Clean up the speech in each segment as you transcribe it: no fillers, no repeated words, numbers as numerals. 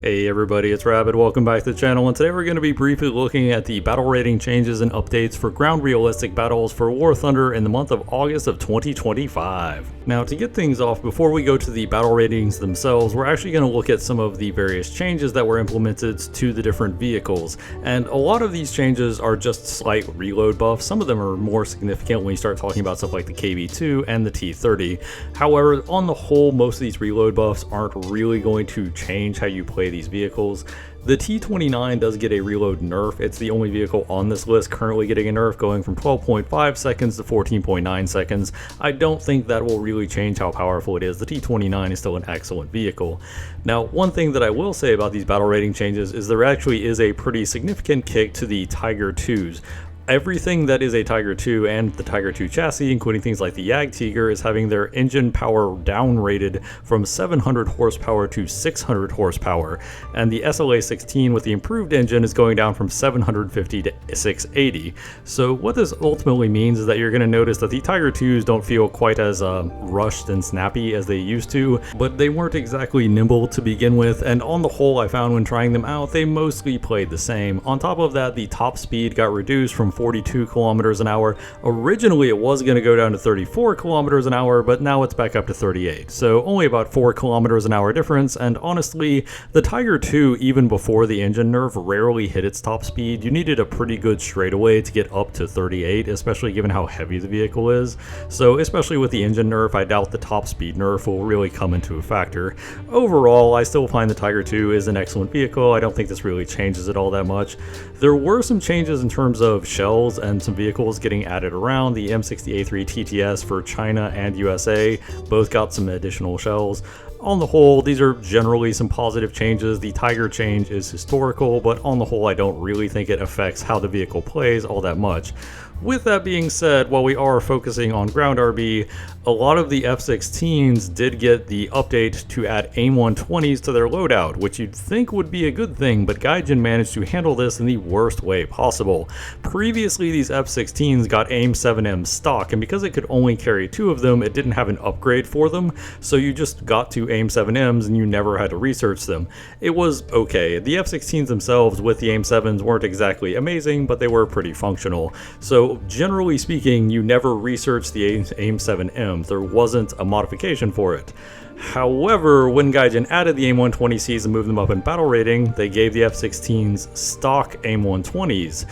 Hey everybody, it's Rabbit. Welcome back to the channel, and today we're going to be briefly looking at the battle rating changes and updates for ground realistic battles for War Thunder in the month of August of 2025. Now, to get things off, before we go to the battle ratings themselves, we're actually going to look at some of the various changes that were implemented to the different vehicles. And a lot of these changes are just slight reload buffs. Some of them are more significant when you start talking about stuff like the KV-2 and the T-30. However, on the whole, most of these reload buffs aren't really going to change how you play these vehicles. The T-29 does get a reload nerf. It's the only vehicle on this list currently getting a nerf, going from 12.5 seconds to 14.9 seconds. I don't think that will really change how powerful it is. The T-29 is still an excellent vehicle. Now, one thing that I will say about these battle rating changes is there actually is a pretty significant kick to the Tiger 2s. Everything that is a Tiger 2 and the Tiger 2 chassis, including things like the Jagdtiger, is having their engine power downrated from 700 horsepower to 600 horsepower, and the SLA-16 with the improved engine is going down from 750 to 680. So what this ultimately means is that you're going to notice that the Tiger 2s don't feel quite as rushed and snappy as they used to, but they weren't exactly nimble to begin with, and on the whole I found when trying them out, they mostly played the same. On top of that, the top speed got reduced from 42 kilometers an hour. Originally it was going to go down to 34 kilometers an hour, but now it's back up to 38. So only about 4 kilometers an hour difference, and honestly, the Tiger 2, even before the engine nerf, rarely hit its top speed. You needed a pretty good straightaway to get up to 38, especially given how heavy the vehicle is. So especially with the engine nerf, I doubt the top speed nerf will really come into a factor. Overall, I still find the Tiger 2 is an excellent vehicle. I don't think this really changes it all that much. There were some changes in terms of shells and some vehicles getting added around. The M60A3 TTS for China and USA both got some additional shells. On the whole, these are generally some positive changes. The Tiger change is historical, but on the whole, I don't really think it affects how the vehicle plays all that much. With that being said, while we are focusing on ground RB, a lot of the F-16s did get the update to add AIM-120s to their loadout, which you'd think would be a good thing, but Gaijin managed to handle this in the worst way possible. Previously, these F-16s got AIM-7M stock, and because it could only carry 2 of them, it didn't have an upgrade for them, so you just got to AIM-7Ms and you never had to research them. It was okay. The F-16s themselves with the AIM-7s weren't exactly amazing, but they were pretty functional. So generally speaking, you never researched the AIM-7M. There wasn't a modification for it. However, when Gaijin added the AIM-120Cs and moved them up in battle rating, they gave the F-16s stock AIM-120s,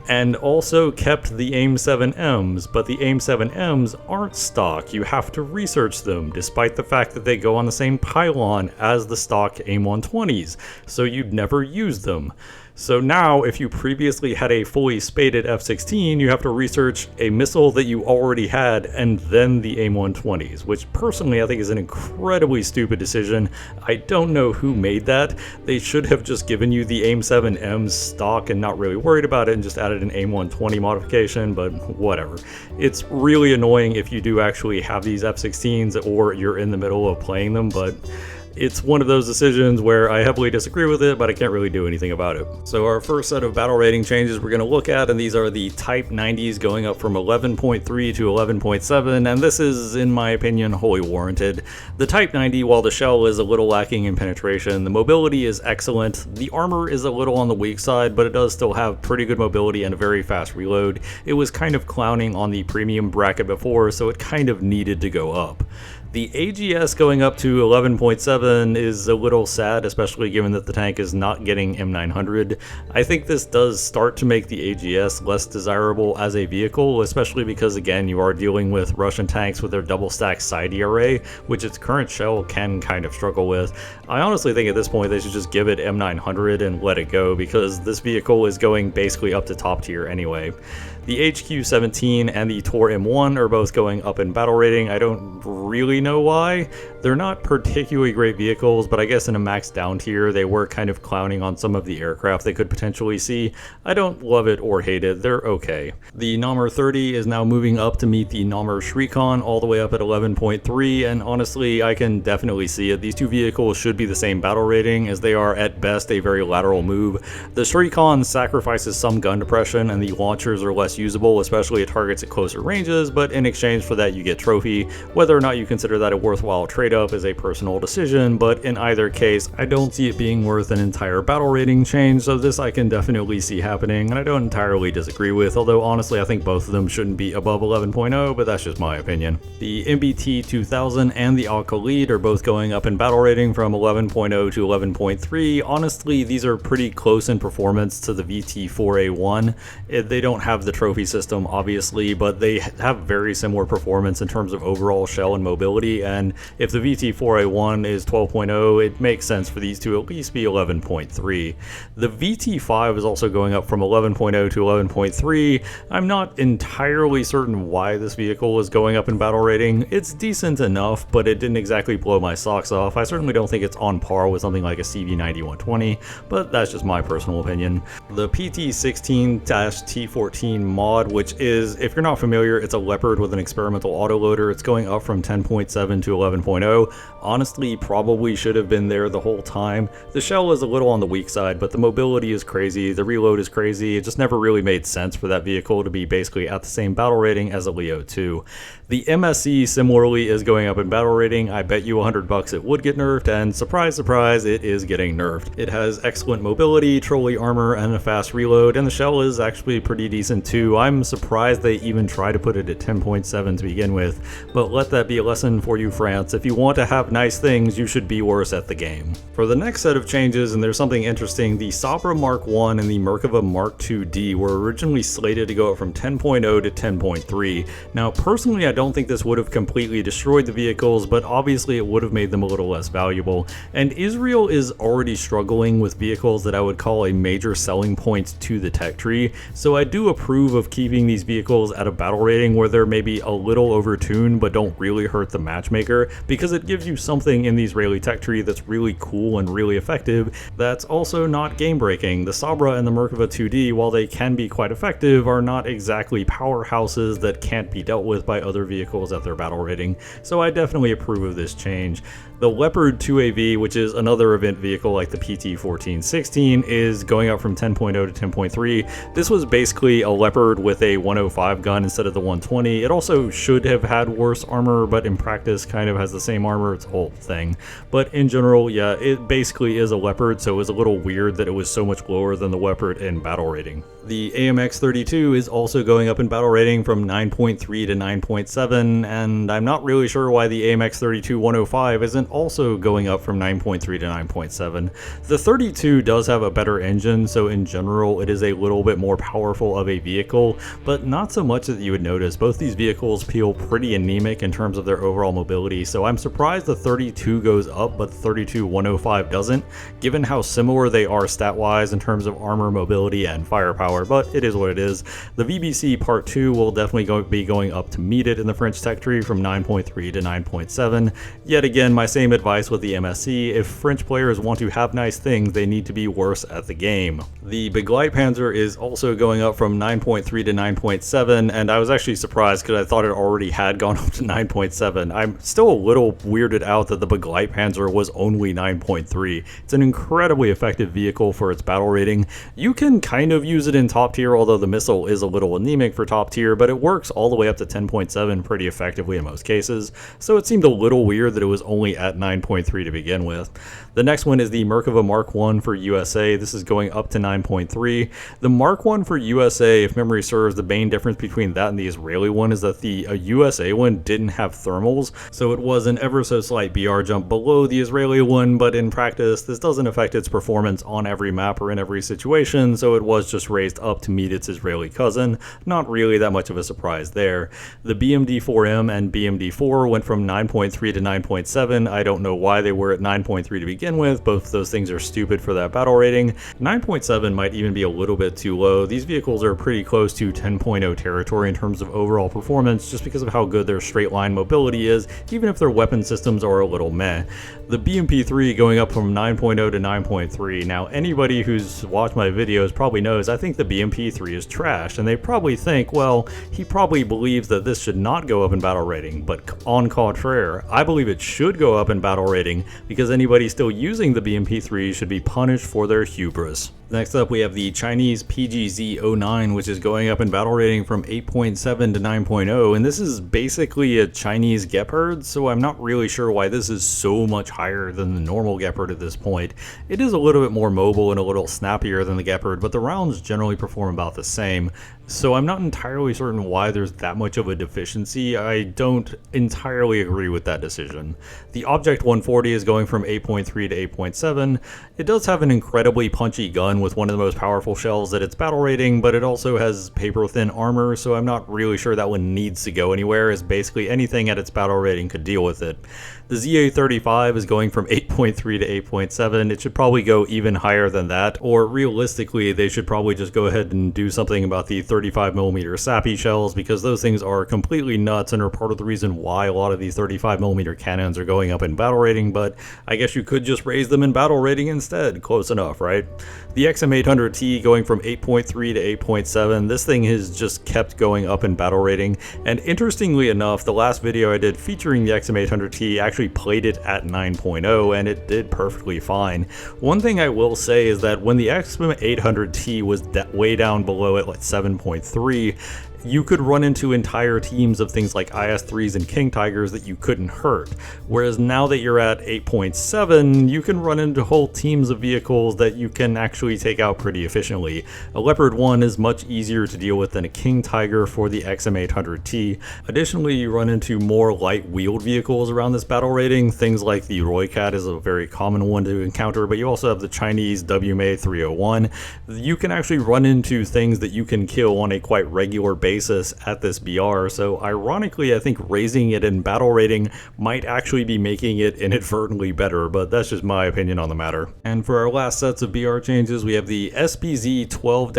and also kept the AIM-7Ms, but the AIM-7Ms aren't stock. You have to research them, despite the fact that they go on the same pylon as the stock AIM-120s, so you'd never use them. So now, if you previously had a fully spaded F-16, you have to research a missile that you already had and then the AIM-120s, which personally I think is an incredibly stupid decision. I don't know who made that. They should have just given you the AIM-7Ms stock and not really worried about it and just added an AIM-120 modification, but whatever. It's really annoying if you do actually have these F-16s or you're in the middle of playing them, but it's one of those decisions where I heavily disagree with it, but I can't really do anything about it. So our first set of battle rating changes we're going to look at, and these are the Type 90s going up from 11.3 to 11.7, and this is, in my opinion, wholly warranted. The Type 90, while the shell is a little lacking in penetration, the mobility is excellent. The armor is a little on the weak side, but it does still have pretty good mobility and a very fast reload. It was kind of clowning on the premium bracket before, so it kind of needed to go up. The AGS going up to 11.7 is a little sad, especially given that the tank is not getting M900. I think this does start to make the AGS less desirable as a vehicle, especially because, again, you are dealing with Russian tanks with their double-stack side ERA, which its current shell can kind of struggle with. I honestly think at this point they should just give it M900 and let it go, because this vehicle is going basically up to top tier anyway. The HQ-17 and the Tor M1 are both going up in battle rating. I don't really know why. They're not particularly great vehicles, but I guess in a max down tier, they were kind of clowning on some of the aircraft they could potentially see. I don't love it or hate it. They're okay. The Namur 30 is now moving up to meet the Namur Shrikon all the way up at 11.3, and honestly, I can definitely see it. These two vehicles should be the same battle rating, as they are at best a very lateral move. The Shrikon sacrifices some gun depression, and the launchers are less less usable, especially at targets at closer ranges, but in exchange for that you get trophy. Whether or not you consider that a worthwhile trade-up is a personal decision, but in either case, I don't see it being worth an entire battle rating change, so this I can definitely see happening, and I don't entirely disagree with, although honestly I think both of them shouldn't be above 11.0, but that's just my opinion. The MBT 2000 and the Al-Khalid are both going up in battle rating from 11.0 to 11.3. Honestly, these are pretty close in performance to the VT4A1. They don't have the trophy system, obviously, but they have very similar performance in terms of overall shell and mobility, and if the VT4A1 is 12.0, it makes sense for these to at least be 11.3. The VT5 is also going up from 11.0 to 11.3. I'm not entirely certain why this vehicle is going up in battle rating. It's decent enough, but it didn't exactly blow my socks off. I certainly don't think it's on par with something like a CV9120, but that's just my personal opinion. The PT16-T14 mod, which is, if you're not familiar, it's a Leopard with an experimental autoloader. It's going up from 10.7 to 11.0. Honestly, probably should have been there the whole time. The shell is a little on the weak side, but the mobility is crazy, the reload is crazy. It just never really made sense for that vehicle to be basically at the same battle rating as a Leo 2. The MSE similarly is going up in battle rating. I bet you $100 it would get nerfed, and surprise, surprise, it is getting nerfed. It has excellent mobility, trolley armor, and a fast reload, and the shell is actually pretty decent too. I'm surprised they even try to put it at 10.7 to begin with, but let that be a lesson for you, France. If you want to have nice things, you should be worse at the game. For the next set of changes, and there's something interesting, the Sabra Mark 1 and the Merkava Mark 2D were originally slated to go up from 10.0 to 10.3. Now, personally, I don't think this would have completely destroyed the vehicles, but obviously it would have made them a little less valuable. And Israel is already struggling with vehicles that I would call a major selling point to the tech tree, so I do approve of keeping these vehicles at a battle rating where they're maybe a little overtuned but don't really hurt the matchmaker, because it gives you something in the Israeli tech tree that's really cool and really effective that's also not game breaking. The Sabra and the Merkava 2D, while they can be quite effective, are not exactly powerhouses that can't be dealt with by other vehicles at their battle rating, so I definitely approve of this change. The Leopard 2AV, which is another event vehicle like the PT1416, is going up from 10.0 to 10.3. This was basically a Leopard with a 105 gun instead of the 120. It also should have had worse armor, but in practice kind of has the same armor. It's a whole thing. But in general, yeah, it basically is a Leopard, so it was a little weird that it was so much lower than the Leopard in battle rating. The AMX32 is also going up in battle rating from 9.3 to 9.7, and I'm not really sure why the AMX32 105 isn't also going up from 9.3 to 9.7. The 32 does have a better engine, so in general it is a little bit more powerful of a vehicle, but not so much that you would notice. Both these vehicles feel pretty anemic in terms of their overall mobility, so I'm surprised the 32 goes up but the 32 105 doesn't, given how similar they are stat-wise in terms of armor, mobility, and firepower, but it is what it is. The VBC Part 2 will definitely be going up to meet it in the French tech tree from 9.3 to 9.7. Yet again, my same advice with the MSC: if French players want to have nice things, they need to be worse at the game. The Begleitpanzer is also going up from 9.3 to 9.7, and I was actually surprised because I thought it already had gone up to 9.7. I'm still a little weirded out that the Begleitpanzer was only 9.3. It's an incredibly effective vehicle for its battle rating. You can kind of use it in top tier, although the missile is a little anemic for top tier, but it works all the way up to 10.7 pretty effectively in most cases, so it seemed a little weird that it was only at 9.3 to begin with. The next one is the Merkava Mark 1 for USA. This is going up to 9.3. The Mark 1 for USA, if memory serves, the main difference between that and the Israeli one is that the USA one didn't have thermals, so it was an ever so slight BR jump below the Israeli one, but in practice this doesn't affect its performance on every map or in every situation, so it was just raised up to meet its Israeli cousin. Not really that much of a surprise there. The BMD4M and BMD4 went from 9.3 to 9.7. I don't know why they were at 9.3 to begin with. Both of those things are stupid for that battle rating. 9.7 might even be a little bit too low. These vehicles are pretty close to 10.0 territory in terms of overall performance, just because of how good their straight line mobility is, even if their weapon systems are a little meh. The BMP3 going up from 9.0 to 9.3. Now, anybody who's watched my videos probably knows I think the BMP3 is trash, and they probably think, well, he probably believes that this should not go up in battle rating, but en contraire, I believe it should go up in battle rating because anybody still using the BMP3 should be punished for their hubris. Next up, we have the Chinese PGZ-09, which is going up in battle rating from 8.7 to 9.0, and this is basically a Chinese Gepard, so I'm not really sure why this is so much higher than the normal Gepard at this point. It is a little bit more mobile and a little snappier than the Gepard, but the rounds generally perform about the same. So I'm not entirely certain why there's that much of a deficiency. I don't entirely agree with that decision. The Object 140 is going from 8.3 to 8.7. It does have an incredibly punchy gun with one of the most powerful shells at its battle rating, but it also has paper-thin armor, so I'm not really sure that one needs to go anywhere, as basically anything at its battle rating could deal with it. The ZA-35 is going from 8.3 to 8.7. It should probably go even higher than that, or realistically, they should probably just go ahead and do something about the 35mm SAPI shells, because those things are completely nuts and are part of the reason why a lot of these 35mm cannons are going up in battle rating, but I guess you could just raise them in battle rating instead. Close enough, right? The XM800T going from 8.3 to 8.7. This thing has just kept going up in battle rating, and interestingly enough, the last video I did featuring the XM800T actually played it at 9.0 and it did perfectly fine. One thing I will say is that when the XM800T was way down below at like 7.3, you could run into entire teams of things like IS-3s and King Tigers that you couldn't hurt. Whereas now that you're at 8.7, you can run into whole teams of vehicles that you can actually take out pretty efficiently. A Leopard 1 is much easier to deal with than a King Tiger for the XM800T. Additionally, you run into more light-wheeled vehicles around this battle rating. Things like the Roycat is a very common one to encounter, but you also have the Chinese WMA 301. You can actually run into things that you can kill on a quite regular basis at this BR, so ironically I think raising it in battle rating might actually be making it inadvertently better, but that's just my opinion on the matter. And for our last sets of BR changes, we have the SPZ 12-3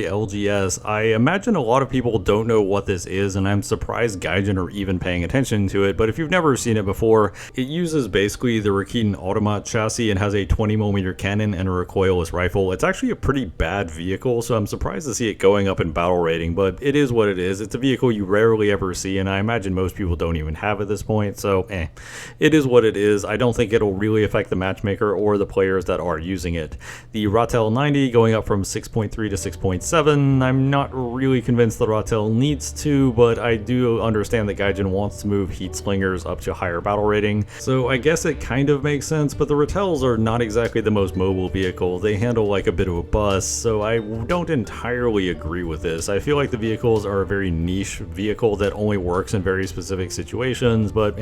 LGS. I imagine a lot of people don't know what this is, and I'm surprised Gaijin are even paying attention to it, but if you've never seen it before, it uses basically the Rakuten Automat chassis and has a 20mm cannon and a recoilless rifle. It's actually a pretty bad vehicle, so I'm surprised to see it going up in battle rating, but it is what it is. It's a vehicle you rarely ever see, and I imagine most people don't even have at this point, so it is what it is. I don't think it'll really affect the matchmaker or the players that are using it. The Ratel 90 going up from 6.3 to 6.7. I'm not really convinced the Ratel needs to, but I do understand that Gaijin wants to move heat slingers up to higher battle rating, so I guess it kind of makes sense, but the Ratels are not exactly the most mobile vehicle. They handle like a bit of a bus, so I don't entirely agree with this. I feel like the vehicles are a very niche vehicle that only works in very specific situations, but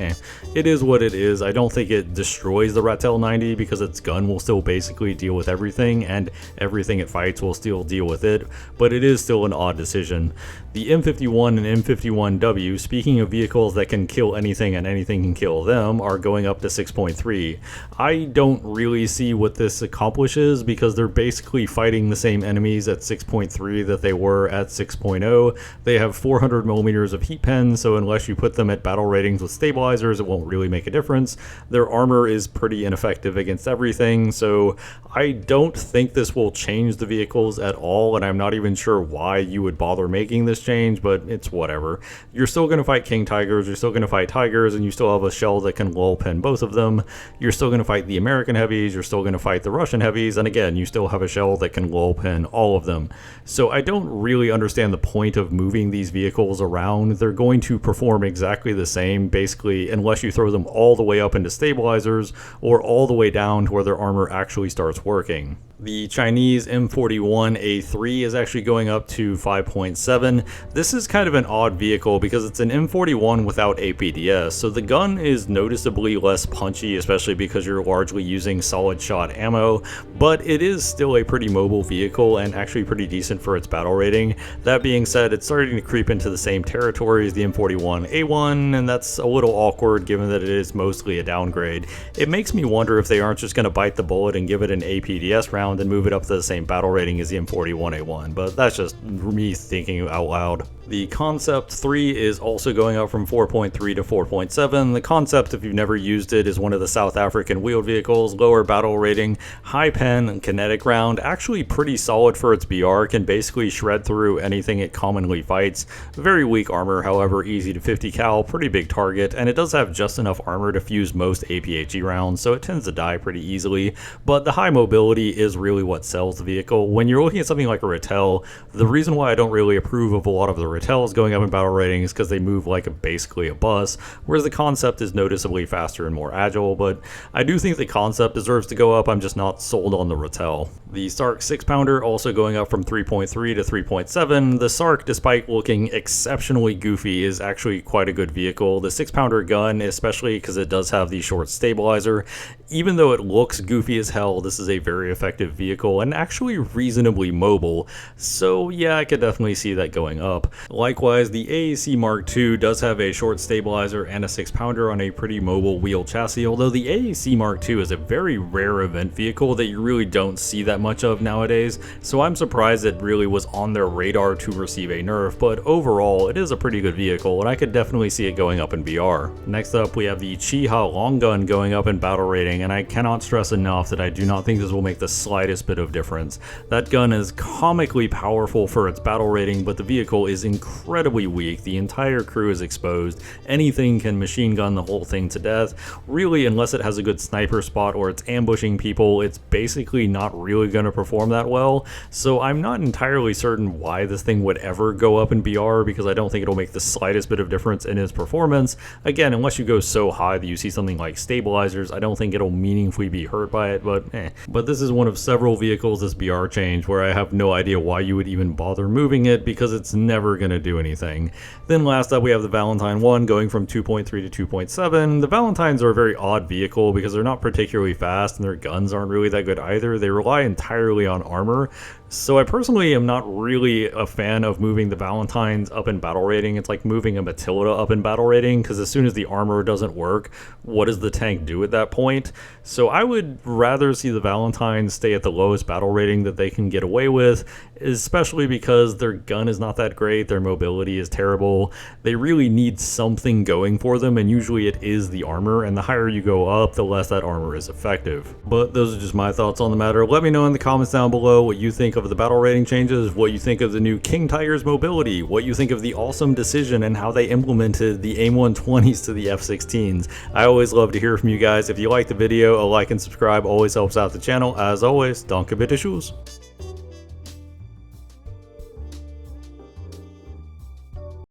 it is what it is. I don't think it destroys the Ratel 90 because its gun will still basically deal with everything, and everything it fights will still deal with it, but it is still an odd decision. The M51 and M51W, speaking of vehicles that can kill anything and anything can kill them, are going up to 6.3. I don't really see what this accomplishes because they're basically fighting the same enemies at 6.3 that they were at 6.0. They have 400mm of heat pen, so unless you put them at battle ratings with stabilizers, it won't really make a difference. Their armor is pretty ineffective against everything, so I don't think this will change the vehicles at all, and I'm not even sure why you would bother making this change, but it's whatever. You're still going to fight King Tigers, you're still going to fight Tigers, and you still have a shell that can lull pen both of them. You're still going to fight the American heavies, you're still going to fight the Russian heavies, and again, you still have a shell that can lull pen all of them. So I don't really understand the point of moving these vehicles around. They're going to perform exactly the same, basically, unless you throw them all the way up into stabilizers or all the way down to where their armor actually starts working. The Chinese M41A3 is actually going up to 5.7. This is kind of an odd vehicle because it's an M41 without APDS, so the gun is noticeably less punchy, especially because you're largely using solid shot ammo, but it is still a pretty mobile vehicle and actually pretty decent for its battle rating. That being said, it's starting to creep into the same territory as the M41A1, and that's a little awkward given that it is mostly a downgrade. It makes me wonder if they aren't just going to bite the bullet and give it an APDS round and move it up to the same battle rating as the M41A1, but that's just me thinking out loud. The Concept 3 is also going up from 4.3 to 4.7. The Concept, if you've never used it, is one of the South African wheeled vehicles, lower battle rating, high pen and kinetic round, actually pretty solid for its BR, can basically shred through anything it commonly fights. Very weak armor, however, easy to 50 cal, pretty big target, and it does have just enough armor to fuse most APHE rounds, so it tends to die pretty easily, but the high mobility is really what sells the vehicle. When you're looking at something like a Ratel, the reason why I don't really approve of a lot of the Ratels going up in battle rating is because they move like basically a bus, whereas the Concept is noticeably faster and more agile, but I do think the Concept deserves to go up. I'm just not sold on the Ratel. The Sark 6-pounder also going up from 3.3 to 3.7. The Sark, despite looking exceptionally goofy, is actually quite a good vehicle. The 6-pounder gun, especially because it does have the short stabilizer, even though it looks goofy as hell, this is a very effective vehicle and actually reasonably mobile, so yeah, I could definitely see that going up. Likewise, the AAC Mark II does have a short stabilizer and a 6-pounder on a pretty mobile wheel chassis, although the AAC Mark II is a very rare event vehicle that you really don't see that much of nowadays, so I'm surprised it really was on their radar to receive a nerf, but overall, it is a pretty good vehicle, and I could definitely see it going up in BR. Next up, we have the Chiha Long Gun going up in battle rating, and I cannot stress enough that I do not think this will make the slightest bit of difference. That gun is comically powerful for its battle rating, but the vehicle is incredibly weak. The entire crew is exposed. Anything can machine gun the whole thing to death. Really, unless it has a good sniper spot or it's ambushing people, it's basically not really going to perform that well. So I'm not entirely certain why this thing would ever go up in BR, because I don't think it'll make the slightest bit of difference in its performance. Again, unless you go so high that you see something like stabilizers, I don't think it'll meaningfully be hurt by it, but But this is one of several vehicles this BR change where I have no idea why you would even bother moving it, because it's never going to do anything. Then last up we have the Valentine 1 going from 2.3 to 2.7. The Valentines are a very odd vehicle because they're not particularly fast and their guns aren't really that good either. They rely entirely on armor. So I personally am not really a fan of moving the Valentines up in battle rating. It's like moving a Matilda up in battle rating, because as soon as the armor doesn't work, what does the tank do at that point? So I would rather see the Valentines stay at the lowest battle rating that they can get away with, especially because their gun is not that great, their mobility is terrible. They really need something going for them, and usually it is the armor, and the higher you go up, the less that armor is effective. But those are just my thoughts on the matter. Let me know in the comments down below what you think of the battle rating changes, what you think of the new King Tiger's mobility, what you think of the awesome decision and how they implemented the AIM-120s to the F-16s. I always love to hear from you guys. If you like the video, a like and subscribe always helps out the channel. As always, danke bitte, tschüss.